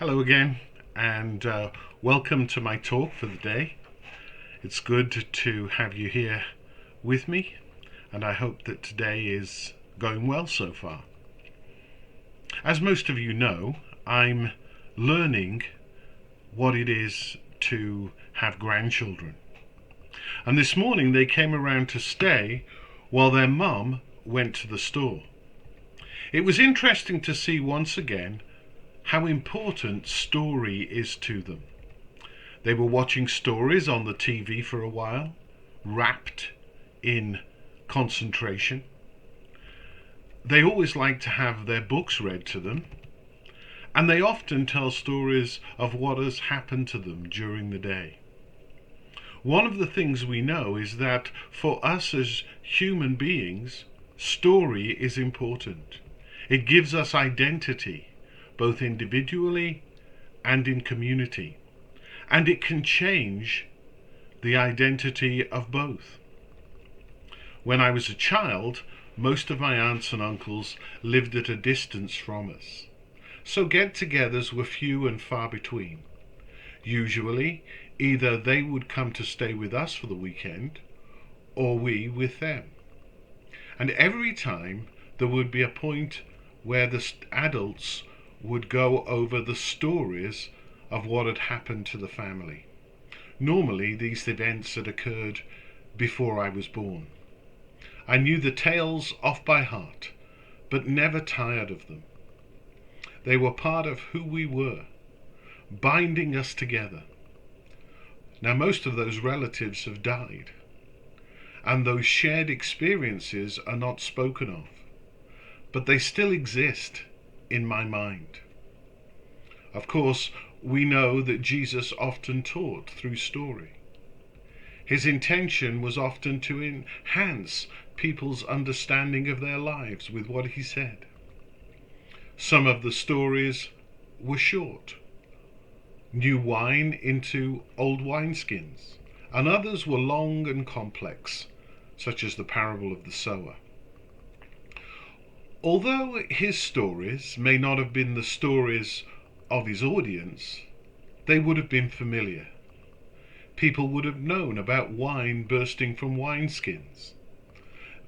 Hello again, and welcome to my talk for the day. It's good to have you here with me, and I hope that today is going well so far. As most of you know, I'm learning what it is to have grandchildren. And this morning they came around to stay while their mum went to the store. It was interesting to see once again how important story is to them. They were watching stories on the TV for a while, wrapped in concentration. They always like to have their books read to them, and they often tell stories of what has happened to them during the day. One of the things we know is that for us as human beings, story is important. It gives us identity, both individually and in community. And it can change the identity of both. When I was a child, most of my aunts and uncles lived at a distance from us. So get-togethers were few and far between. Usually, either they would come to stay with us for the weekend, or we with them. And every time there would be a point where the adults would go over the stories of what had happened to the family. Normally, these events had occurred before I was born. I knew the tales off by heart, but never tired of them. They were part of who we were, binding us together. Now, most of those relatives have died, and those shared experiences are not spoken of, but they still exist in my mind. Of course, we know that Jesus often taught through story. His intention was often to enhance people's understanding of their lives with what he said. Some of the stories were short, new wine into old wineskins, and others were long and complex, such as the parable of the sower. Although his stories may not have been the stories of his audience, they would have been familiar. People would have known about wine bursting from wineskins.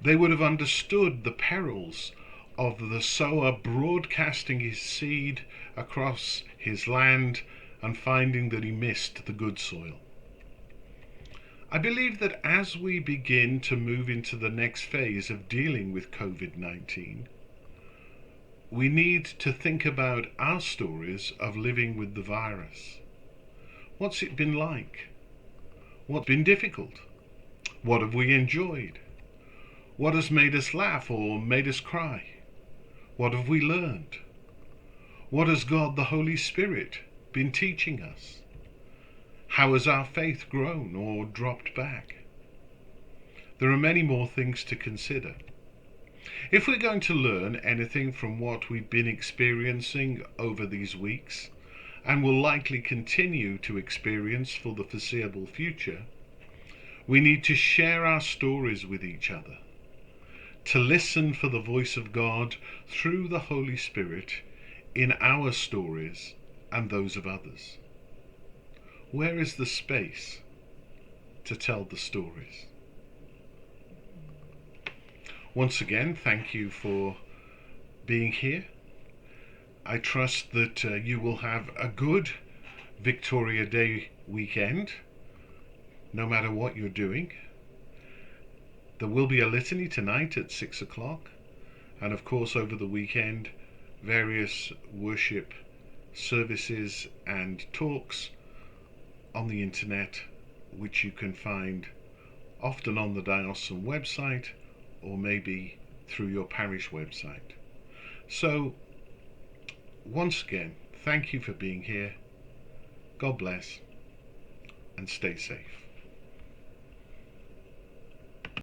They would have understood the perils of the sower broadcasting his seed across his land and finding that he missed the good soil. I believe that as we begin to move into the next phase of dealing with COVID-19, we need to think about our stories of living with the virus. What's it been like? What's been difficult? What have we enjoyed? What has made us laugh or made us cry? What have we learned? What has God the Holy Spirit been teaching us? How has our faith grown or dropped back? There are many more things to consider. If we're going to learn anything from what we've been experiencing over these weeks, and will likely continue to experience for the foreseeable future, we need to share our stories with each other, to listen for the voice of God through the Holy Spirit in our stories and those of others. Where is the space to tell the stories? Once again, thank you for being here. I trust that you will have a good Victoria Day weekend, no matter what you're doing. There will be a litany tonight at 6 o'clock, and of course over the weekend, various worship services and talks on the internet, which you can find often on the diocesan website or maybe through your parish website. So, once again, thank you for being here. God bless and stay safe.